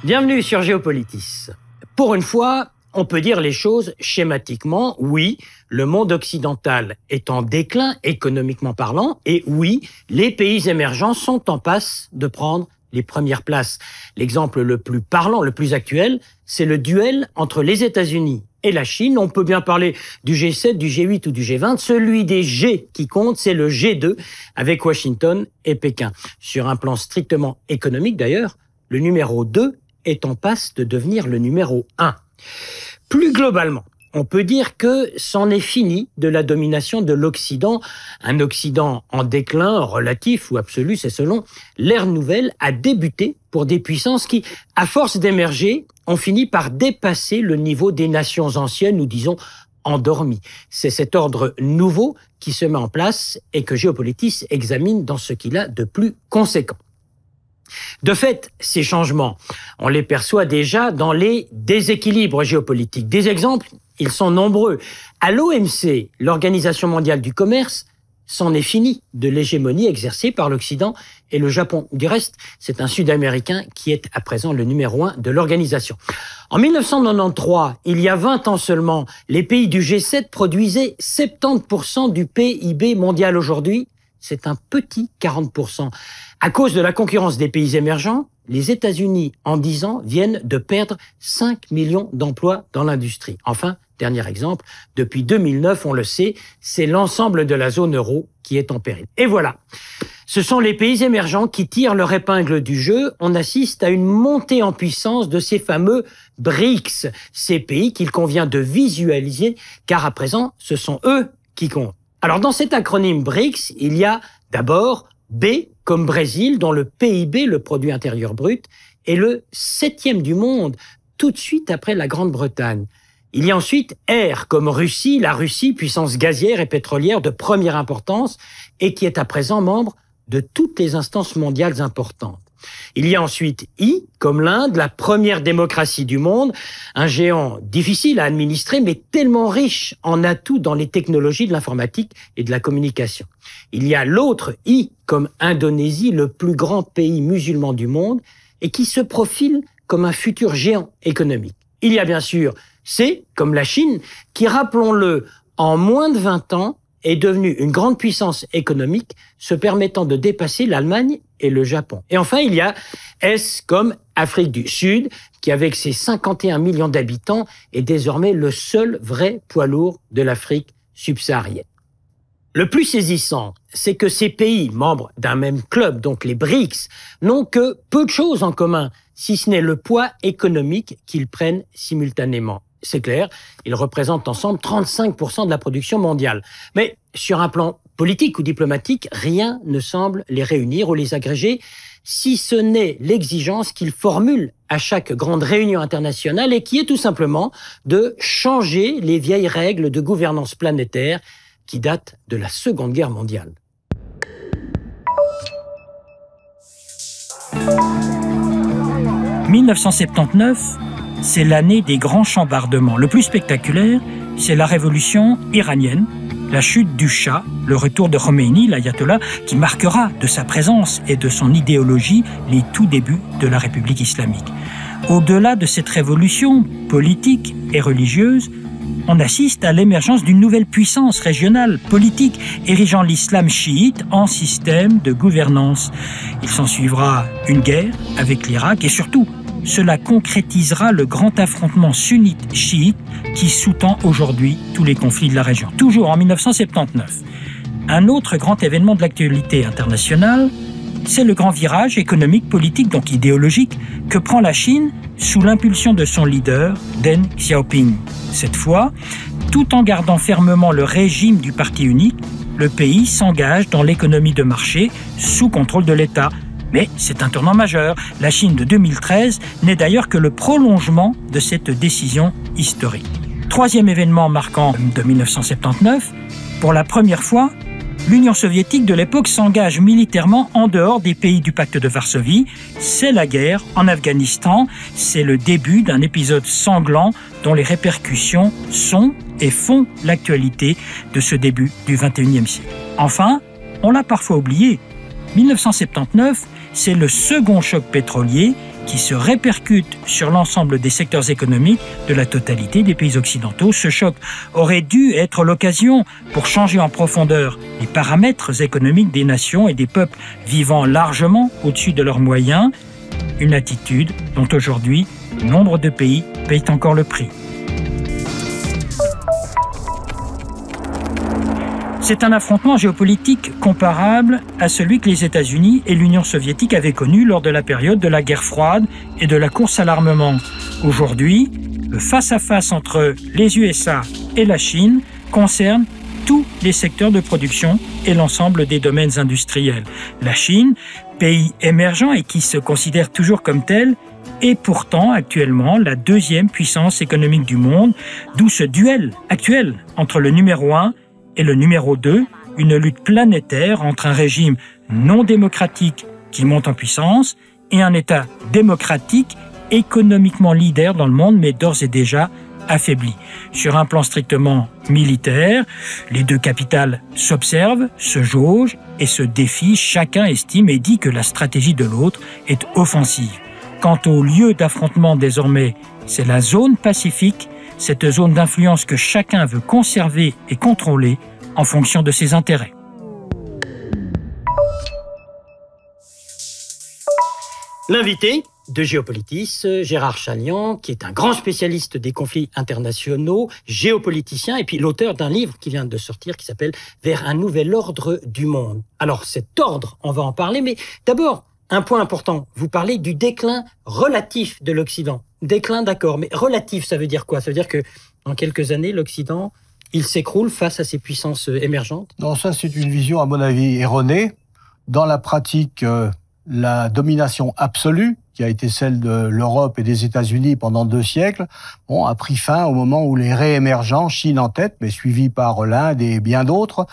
Bienvenue sur Géopolitis. Pour une fois, on peut dire les choses schématiquement. Oui, le monde occidental est en déclin économiquement parlant. Et oui, les pays émergents sont en passe de prendre les premières places. L'exemple le plus parlant, le plus actuel, c'est le duel entre les États-Unis et la Chine. On peut bien parler du G7, du G8 ou du G20. Celui des G qui compte, c'est le G2 avec Washington et Pékin. Sur un plan strictement économique d'ailleurs, le numéro 2 est en passe de devenir le numéro 1. Plus globalement, on peut dire que c'en est fini de la domination de l'Occident. Un Occident en déclin relatif ou absolu, c'est selon. L'ère nouvelle a débuté pour des puissances qui, à force d'émerger, ont fini par dépasser le niveau des nations anciennes, ou disons endormies. C'est cet ordre nouveau qui se met en place et que Géopolitis examine dans ce qu'il a de plus conséquent. De fait, ces changements, on les perçoit déjà dans les déséquilibres géopolitiques. Des exemples, ils sont nombreux. À l'OMC, l'Organisation mondiale du commerce, c'en est fini de l'hégémonie exercée par l'Occident et le Japon. Du reste, c'est un Sud-Américain qui est à présent le numéro 1 de l'organisation. En 1993, il y a 20 ans seulement, les pays du G7 produisaient 70% du PIB mondial. Aujourd'hui, c'est un petit 40%. À cause de la concurrence des pays émergents, les États-Unis, en 10 ans, viennent de perdre 5 millions d'emplois dans l'industrie. Enfin, dernier exemple, depuis 2009, on le sait, c'est l'ensemble de la zone euro qui est en péril. Et voilà, ce sont les pays émergents qui tirent leur épingle du jeu. On assiste à une montée en puissance de ces fameux BRICS, ces pays qu'il convient de visualiser, car à présent, ce sont eux qui comptent. Alors, dans cet acronyme BRICS, il y a d'abord B comme Brésil, dont le PIB, le produit intérieur brut, est le 7e du monde, tout de suite après la Grande-Bretagne. Il y a ensuite R comme Russie, la Russie, puissance gazière et pétrolière de première importance, et qui est à présent membre de toutes les instances mondiales importantes. Il y a ensuite I comme l'Inde, la première démocratie du monde, un géant difficile à administrer mais tellement riche en atouts dans les technologies de l'informatique et de la communication. Il y a l'autre I comme Indonésie, le plus grand pays musulman du monde et qui se profile comme un futur géant économique. Il y a bien sûr C comme la Chine qui, rappelons-le, en moins de 20 ans, est devenue une grande puissance économique se permettant de dépasser l'Allemagne et le Japon. Et enfin, il y a S comme Afrique du Sud, qui avec ses 51 millions d'habitants est désormais le seul vrai poids lourd de l'Afrique subsaharienne. Le plus saisissant, c'est que ces pays, membres d'un même club, donc les BRICS, n'ont que peu de choses en commun, si ce n'est le poids économique qu'ils prennent simultanément. C'est clair, ils représentent ensemble 35% de la production mondiale. Mais sur un plan politique ou diplomatique, rien ne semble les réunir ou les agréger, si ce n'est l'exigence qu'ils formulent à chaque grande réunion internationale et qui est tout simplement de changer les vieilles règles de gouvernance planétaire qui datent de la Seconde Guerre mondiale. « 1979 », c'est l'année des grands chambardements. Le plus spectaculaire, c'est la révolution iranienne, la chute du Shah, le retour de Khomeini, l'ayatollah, qui marquera de sa présence et de son idéologie les tout débuts de la République islamique. Au-delà de cette révolution politique et religieuse, on assiste à l'émergence d'une nouvelle puissance régionale, politique, érigeant l'islam chiite en système de gouvernance. Il s'ensuivra une guerre avec l'Irak et surtout, cela concrétisera le grand affrontement sunnite-chiite qui sous-tend aujourd'hui tous les conflits de la région. Toujours en 1979, un autre grand événement de l'actualité internationale, c'est le grand virage économique, politique, donc idéologique, que prend la Chine sous l'impulsion de son leader, Deng Xiaoping. Cette fois, tout en gardant fermement le régime du parti unique, le pays s'engage dans l'économie de marché sous contrôle de l'État. Mais c'est un tournant majeur. La Chine de 2013 n'est d'ailleurs que le prolongement de cette décision historique. Troisième événement marquant de 1979, pour la première fois, l'Union soviétique de l'époque s'engage militairement en dehors des pays du pacte de Varsovie. C'est la guerre en Afghanistan. C'est le début d'un épisode sanglant dont les répercussions sont et font l'actualité de ce début du XXIe siècle. Enfin, on l'a parfois oublié, 1979, c'est le second choc pétrolier qui se répercute sur l'ensemble des secteurs économiques de la totalité des pays occidentaux. Ce choc aurait dû être l'occasion pour changer en profondeur les paramètres économiques des nations et des peuples vivant largement au-dessus de leurs moyens, une attitude dont aujourd'hui nombre de pays payent encore le prix. C'est un affrontement géopolitique comparable à celui que les États-Unis et l'Union soviétique avaient connu lors de la période de la guerre froide et de la course à l'armement. Aujourd'hui, le face-à-face entre les USA et la Chine concerne tous les secteurs de production et l'ensemble des domaines industriels. La Chine, pays émergent et qui se considère toujours comme tel, est pourtant actuellement la deuxième puissance économique du monde, d'où ce duel actuel entre le numéro 1 et le numéro 2, une lutte planétaire entre un régime non démocratique qui monte en puissance et un État démocratique économiquement leader dans le monde, mais d'ores et déjà affaibli. Sur un plan strictement militaire, les deux capitales s'observent, se jaugent et se défient. Chacun estime et dit que la stratégie de l'autre est offensive. Quant au lieu d'affrontement désormais, c'est la zone Pacifique, cette zone d'influence que chacun veut conserver et contrôler en fonction de ses intérêts. L'invité de Géopolitis, Gérard Chaliand, qui est un grand spécialiste des conflits internationaux, géopoliticien, et puis l'auteur d'un livre qui vient de sortir qui s'appelle « Vers un nouvel ordre du monde ». Alors cet ordre, on va en parler, mais d'abord, un point important, vous parlez du déclin relatif de l'Occident. Déclin, d'accord, mais relatif, ça veut dire quoi? Ça veut dire que dans quelques années, l'Occident, il s'écroule face à ces puissances émergentes? Non, ça c'est une vision, à mon avis, erronée. Dans la pratique, la domination absolue, qui a été celle de l'Europe et des États-Unis pendant 2 siècles, a pris fin au moment où les réémergents, Chine en tête, mais suivis par l'Inde et bien d'autres,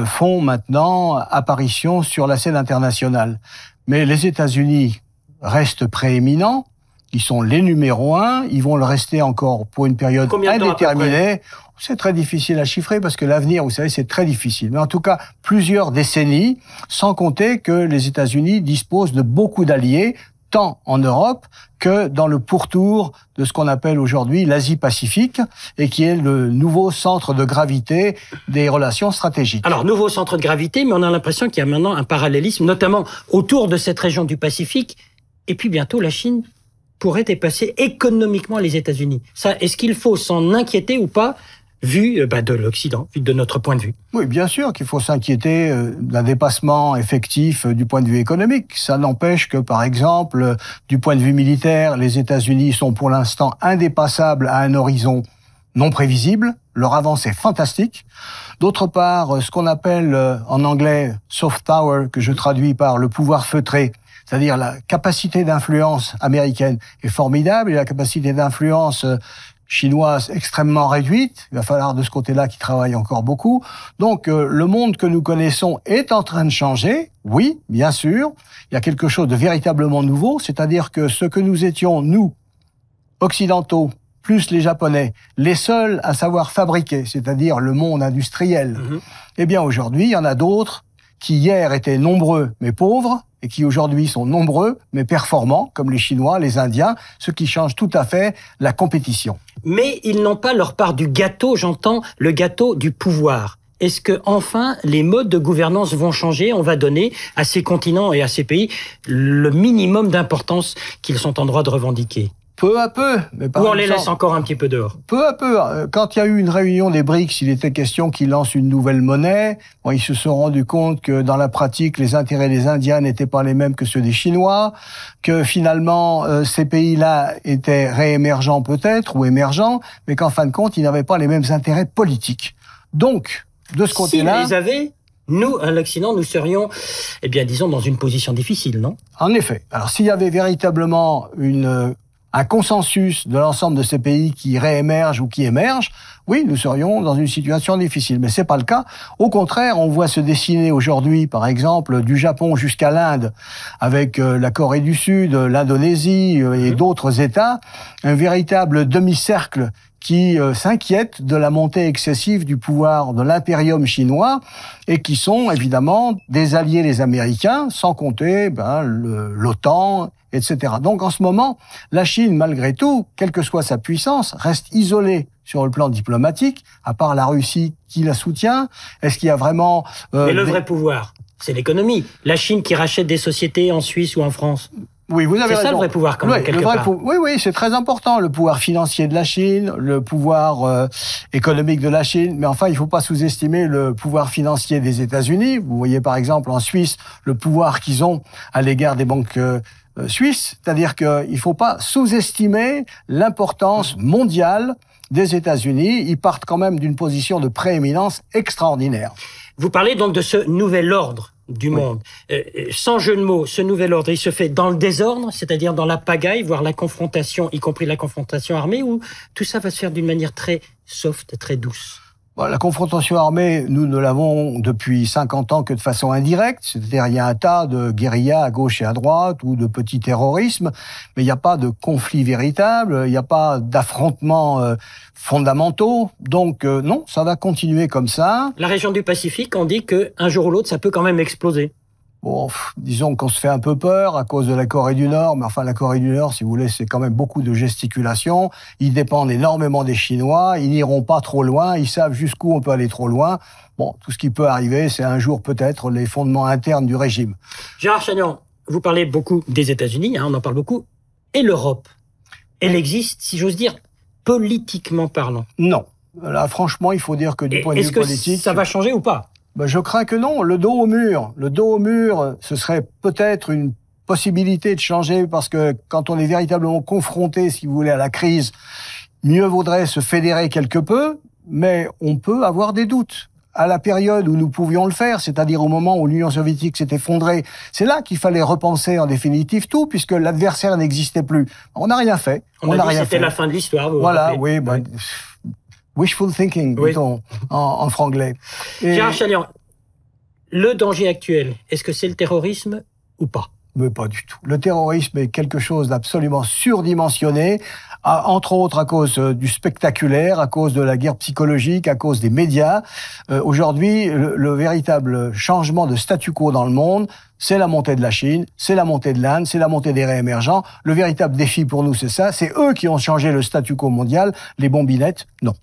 font maintenant apparition sur la scène internationale. Mais les États-Unis restent prééminents, ils sont les numéros 1, ils vont le rester encore pour une période indéterminée. C'est très difficile à chiffrer parce que l'avenir, vous savez, c'est très difficile. Mais en tout cas, plusieurs décennies, sans compter que les États-Unis disposent de beaucoup d'alliés, tant en Europe que dans le pourtour de ce qu'on appelle aujourd'hui l'Asie-Pacifique et qui est le nouveau centre de gravité des relations stratégiques. Alors, nouveau centre de gravité, mais on a l'impression qu'il y a maintenant un parallélisme, notamment autour de cette région du Pacifique. Et puis bientôt, la Chine pourrait dépasser économiquement les États-Unis. Ça, est-ce qu'il faut s'en inquiéter ou pas, vu de l'Occident, vu de notre point de vue? Oui, bien sûr qu'il faut s'inquiéter d'un dépassement effectif du point de vue économique. Ça n'empêche que, par exemple, du point de vue militaire, les États-Unis sont pour l'instant indépassables à un horizon non prévisible. Leur avance est fantastique. D'autre part, ce qu'on appelle en anglais soft power, que je traduis par le pouvoir feutré, c'est-à-dire la capacité d'influence américaine est formidable et la capacité d'influence chinoise extrêmement réduite. Il va falloir de ce côté-là qu'ils travaillent encore beaucoup. Donc, le monde que nous connaissons est en train de changer. Oui, bien sûr. Il y a quelque chose de véritablement nouveau. C'est-à-dire que ce que nous étions, nous, occidentaux, plus les Japonais, les seuls à savoir fabriquer, c'est-à-dire le monde industriel, eh bien, aujourd'hui, il y en a d'autres qui hier étaient nombreux mais pauvres, et qui aujourd'hui sont nombreux mais performants, comme les Chinois, les Indiens, ce qui change tout à fait la compétition. Mais ils n'ont pas leur part du gâteau, j'entends le gâteau du pouvoir. Est-ce que enfin les modes de gouvernance vont changer? On va donner à ces continents et à ces pays le minimum d'importance qu'ils sont en droit de revendiquer? Peu à peu. Mais ou on les laisse encore un petit peu dehors? Peu à peu. Quand il y a eu une réunion des BRICS, il était question qu'ils lancent une nouvelle monnaie. Bon, ils se sont rendus compte que dans la pratique, les intérêts des Indiens n'étaient pas les mêmes que ceux des Chinois, que finalement, ces pays-là étaient réémergents peut-être, ou émergents, mais qu'en fin de compte, ils n'avaient pas les mêmes intérêts politiques. Donc, de ce côté-là... S'ils les avaient, nous, à l'Occident, nous serions, eh bien, disons, dans une position difficile, non? En effet. Alors, s'il y avait véritablement un consensus de l'ensemble de ces pays qui réémergent ou qui émergent, oui, nous serions dans une situation difficile. Mais c'est pas le cas. Au contraire, on voit se dessiner aujourd'hui, par exemple, du Japon jusqu'à l'Inde, avec la Corée du Sud, l'Indonésie et d'autres États, un véritable demi-cercle qui s'inquiètent de la montée excessive du pouvoir de l'impérium chinois et qui sont évidemment des alliés des Américains, sans compter l'OTAN, etc. Donc en ce moment, la Chine, malgré tout, quelle que soit sa puissance, reste isolée sur le plan diplomatique, à part la Russie qui la soutient. Est-ce qu'il y a vraiment... Mais le vrai pouvoir, c'est l'économie. La Chine qui rachète des sociétés en Suisse ou en France. Oui, vous avez raison. C'est ça le vrai pouvoir, quand même, quelque part. Oui, c'est très important, le pouvoir financier de la Chine, le pouvoir économique de la Chine. Mais enfin, il ne faut pas sous-estimer le pouvoir financier des États-Unis. Vous voyez, par exemple, en Suisse, le pouvoir qu'ils ont à l'égard des banques suisses. C'est-à-dire qu'il ne faut pas sous-estimer l'importance mondiale des États-Unis. Ils partent quand même d'une position de prééminence extraordinaire. Vous parlez donc de ce nouvel ordre du monde. Sans jeu de mots, ce nouvel ordre, il se fait dans le désordre, c'est-à-dire dans la pagaille, voire la confrontation, y compris la confrontation armée, ou tout ça va se faire d'une manière très soft, très douce? La confrontation armée, nous ne l'avons depuis 50 ans que de façon indirecte, c'est-à-dire il y a un tas de guérillas à gauche et à droite ou de petits terrorismes, mais il n'y a pas de conflit véritable, il n'y a pas d'affrontements fondamentaux, donc non, ça va continuer comme ça. La région du Pacifique, on dit qu'un jour ou l'autre, ça peut quand même exploser. Bon, disons qu'on se fait un peu peur à cause de la Corée du Nord, mais enfin la Corée du Nord, si vous voulez, c'est quand même beaucoup de gesticulation. Ils dépendent énormément des Chinois, ils n'iront pas trop loin, ils savent jusqu'où on peut aller trop loin. Bon, tout ce qui peut arriver, c'est un jour peut-être les fondements internes du régime. Gérard Chagnon, vous parlez beaucoup des États-Unis, on en parle beaucoup, et l'Europe, elle existe, si j'ose dire, politiquement parlant? Non. Là, franchement, il faut dire que du point de vue politique... Est-ce que ça va changer ou pas? Je crains que non. Le dos au mur, ce serait peut-être une possibilité de changer parce que quand on est véritablement confronté, si vous voulez, à la crise, mieux vaudrait se fédérer quelque peu, mais on peut avoir des doutes. À la période où nous pouvions le faire, c'est-à-dire au moment où l'Union soviétique s'est effondrée, c'est là qu'il fallait repenser en définitive tout, puisque l'adversaire n'existait plus. On n'a rien fait. On a dit que c'était la fin de l'histoire. Voilà, oui. Wishful thinking, dit-on en franglais. Gérard Chagnon, le danger actuel, est-ce que c'est le terrorisme ou pas? Mais pas du tout. Le terrorisme est quelque chose d'absolument surdimensionné, entre autres à cause du spectaculaire, à cause de la guerre psychologique, à cause des médias. Aujourd'hui, le véritable changement de statu quo dans le monde, c'est la montée de la Chine, c'est la montée de l'Inde, c'est la montée des réémergents. Le véritable défi pour nous, c'est ça. C'est eux qui ont changé le statu quo mondial. Les bombinettes, non.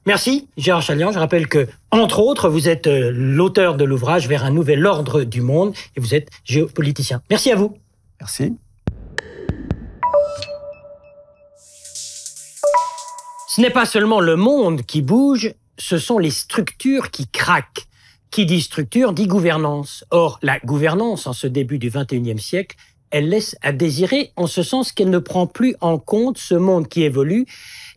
Merci, Gérard Chagnon. Je rappelle que, entre autres, vous êtes l'auteur de l'ouvrage Vers un nouvel ordre du monde et vous êtes géopoliticien. Merci à vous. Merci. Ce n'est pas seulement le monde qui bouge, ce sont les structures qui craquent. Qui dit structure dit gouvernance. Or, la gouvernance, en ce début du XXIe siècle, elle laisse à désirer en ce sens qu'elle ne prend plus en compte ce monde qui évolue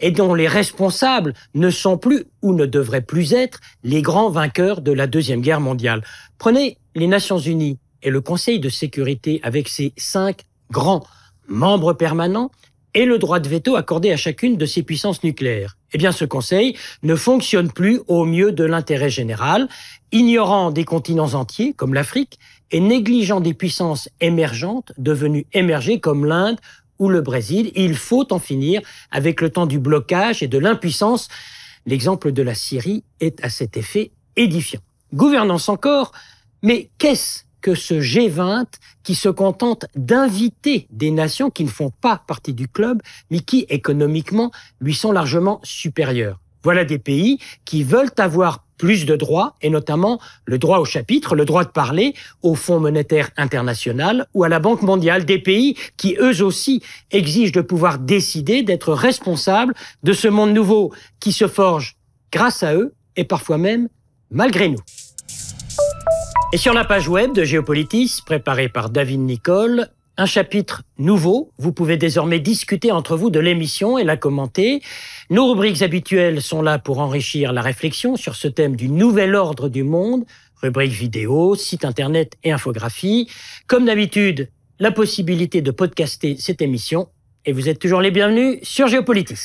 et dont les responsables ne sont plus ou ne devraient plus être les grands vainqueurs de la Deuxième Guerre mondiale. Prenez les Nations Unies et le Conseil de sécurité avec ses 5 grands membres permanents et le droit de veto accordé à chacune de ces puissances nucléaires. Eh bien, ce Conseil ne fonctionne plus au mieux de l'intérêt général, ignorant des continents entiers, comme l'Afrique, et négligeant des puissances émergentes, devenues émergées, comme l'Inde ou le Brésil. Il faut en finir avec le temps du blocage et de l'impuissance. L'exemple de la Syrie est à cet effet édifiant. Gouvernance encore, mais qu'est-ce que ce G20 qui se contente d'inviter des nations qui ne font pas partie du club, mais qui, économiquement, lui sont largement supérieures? Voilà des pays qui veulent avoir plus de droits, et notamment le droit au chapitre, le droit de parler au Fonds monétaire international ou à la Banque mondiale, des pays qui, eux aussi, exigent de pouvoir décider d'être responsables de ce monde nouveau qui se forge grâce à eux et parfois même malgré nous. Et sur la page web de Géopolitis, préparée par David Nicole, un chapitre nouveau. Vous pouvez désormais discuter entre vous de l'émission et la commenter. Nos rubriques habituelles sont là pour enrichir la réflexion sur ce thème du nouvel ordre du monde. Rubriques vidéo, site internet et infographie. Comme d'habitude, la possibilité de podcaster cette émission. Et vous êtes toujours les bienvenus sur Géopolitis.